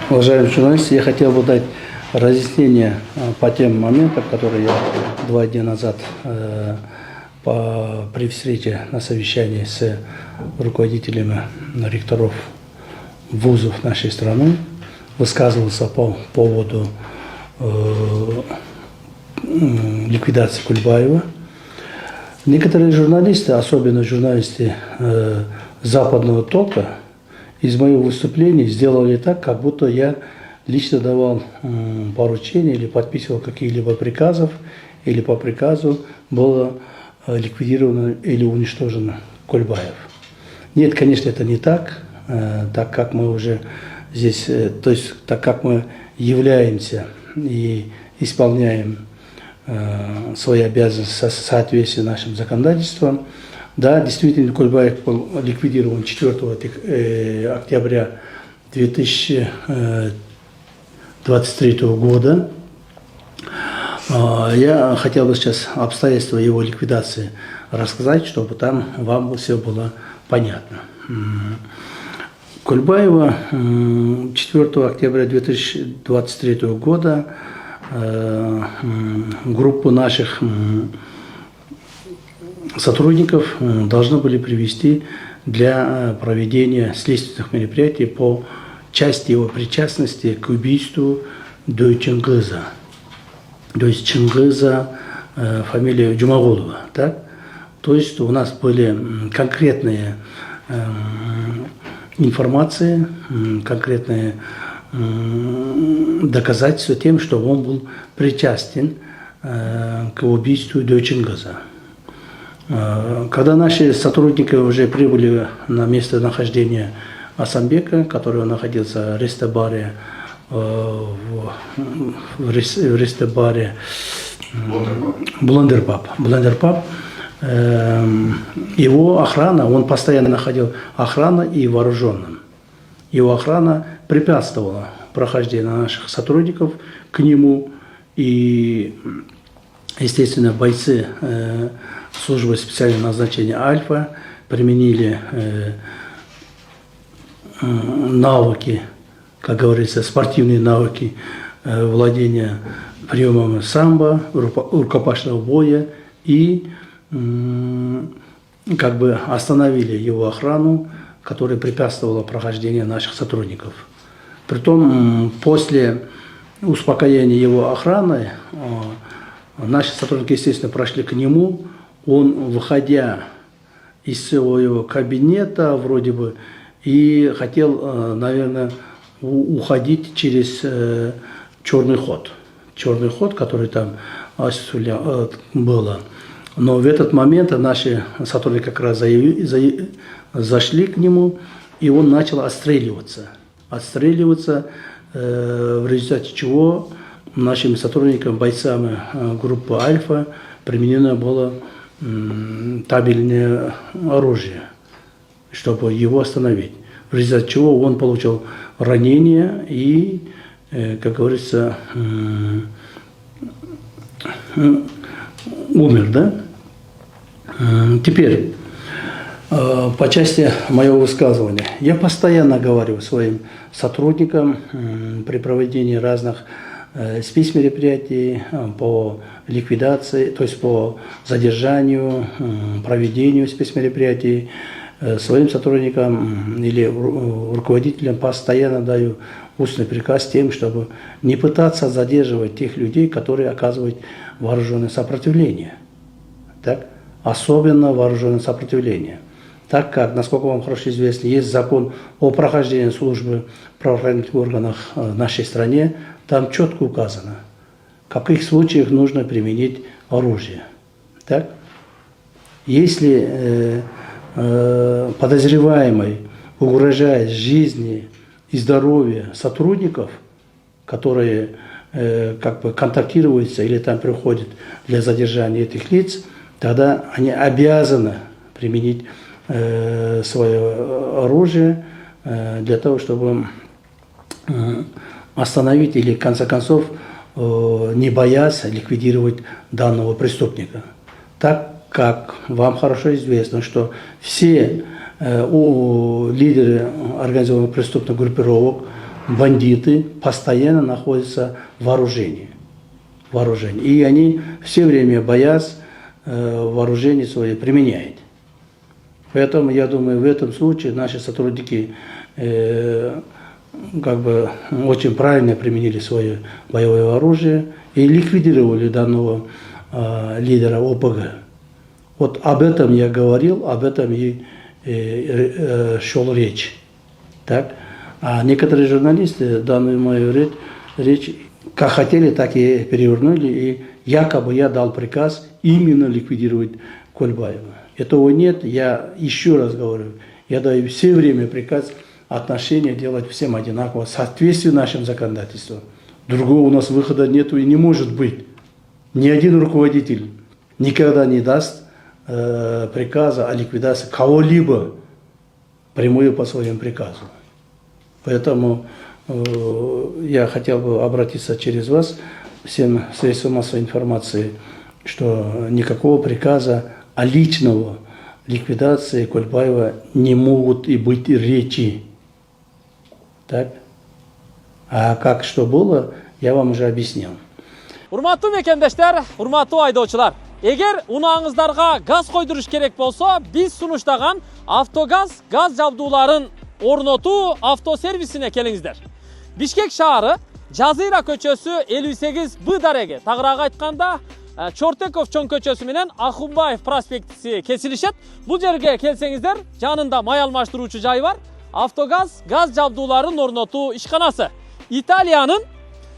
Уважаемые журналисты, я хотел бы дать разъяснение по тем моментам, которые я 2 дня назад при встрече на совещании с руководителями ректоров вузов нашей страны высказывался по поводу ликвидации Кульбаева. Некоторые журналисты, особенно журналисты западного толка, из моего выступления сделали так, как будто я лично давал поручения или подписывал какие-либо приказов, или по приказу было ликвидировано или уничтожено Кульбаев. Нет, конечно, это не так, так как мы уже здесь, то есть так как мы являемся и исполняем свои обязанности в соответствии с нашим законодательством. Да, действительно, Кульбаев был ликвидирован 4 октября 2023 года. Я хотел бы сейчас обстоятельства его ликвидации рассказать, чтобы там вам все было понятно. Кульбаева 4 октября 2023 года группу наших сотрудников должны были привести для проведения следственных мероприятий по части его причастности к убийству Чингиза. То есть Чингиза, фамилия Джумагулова. Так? То есть у нас были конкретные информации, конкретные доказательства тем, что он был причастен к убийству Чингиза. Когда наши сотрудники уже прибыли на место нахождения Асамбека, который находился в рестобаре, Бландерпап, его охрана, он постоянно находил охрану и вооруженным. Его охрана препятствовала прохождению наших сотрудников к нему, и, естественно, бойцы службы специального назначения «Альфа» применили навыки, как говорится, спортивные навыки владения приемами самбо, рукопашного боя, и как бы остановили его охрану, которая препятствовала прохождению наших сотрудников. Притом, после успокоения его охраны, наши сотрудники, естественно, прошли к нему. Он, выходя из своего кабинета, вроде бы, и хотел, наверное, уходить через черный ход. Черный ход, который там было. Но в этот момент наши сотрудники как раз зашли к нему, и он начал отстреливаться. В результате чего нашими сотрудниками, бойцами группы «Альфа» применено было табельное оружие, чтобы его остановить. В результате чего он получил ранение и, как говорится, умер, да? Теперь, по части моего высказывания. Я постоянно говорю своим сотрудникам при проведении разных спецмероприятий по ликвидации, то есть по задержанию, проведению спецмероприятий, своим сотрудникам или руководителям постоянно даю устный приказ тем, чтобы не пытаться задерживать тех людей, которые оказывают вооруженное сопротивление. Так? Особенно вооруженное сопротивление. Так как, насколько вам хорошо известно, есть закон о прохождении службы в правоохранительных органах в нашей стране, там четко указано, в каких случаях нужно применить оружие. Так? Если подозреваемый угрожает жизни и здоровью сотрудников, которые как бы контактируются или там приходят для задержания этих лиц, тогда они обязаны применить свое оружие для того, чтобы остановить или, в конце концов, не бояться ликвидировать данного преступника. Так как вам хорошо известно, что все лидеры организованных преступных группировок бандиты постоянно находятся в вооружении. И они все время боятся вооружение свое применяют. Поэтому, я думаю, в этом случае наши сотрудники очень правильно применили свое боевое оружие и ликвидировали данного лидера ОПГ. Вот об этом я говорил, об этом и шел речь. Так? А некоторые журналисты данную мою речь как хотели, так и перевернули, и якобы я дал приказ именно ликвидировать Кольбаева. Этого нет, я еще раз говорю, я даю все время приказ отношения делать всем одинаково, в соответствии с нашим законодательством. Другого у нас выхода нету и не может быть. Ни один руководитель никогда не даст приказа о ликвидации кого-либо прямую по своему приказу. Поэтому я хотел бы обратиться через вас всем средствам массовой информации, что никакого приказа о личного ликвидации Кольбаева не могут и быть речи. Так? А как что было, я вам уже объяснил. Урматтуу мекендештер, урматтуу айдоочулар. Эгер унааңыздарга газ койдуруш керек болсо, биз сунуштаган Автогаз газ жабдууларын орнотуу автосервисине келиңиздер. Бишкек шаары Жазира көчөсү 58Б дареги. Тагыраак айтканда Чортеков чоң көчөсү менен Ахунбаев проспектиси кесилишет. Бул жерге келсеңиздер, жанында май алмаштыруучу жай бар. Автогаз газ жабдууларын орнотуу ишканасы. Италиянын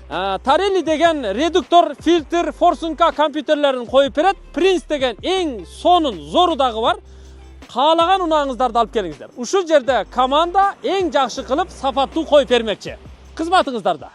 Тарелли деген редуктор, фильтр, форсунка компьютерлерин коюп берет. Принц деген эң сонун зору дагы бар. Каалаган унааңыздарды алып келиңиздер. Ушул жерде команда эң жакшы кылып сапаттуу коюп бермекчи. Кызматыңыздарда.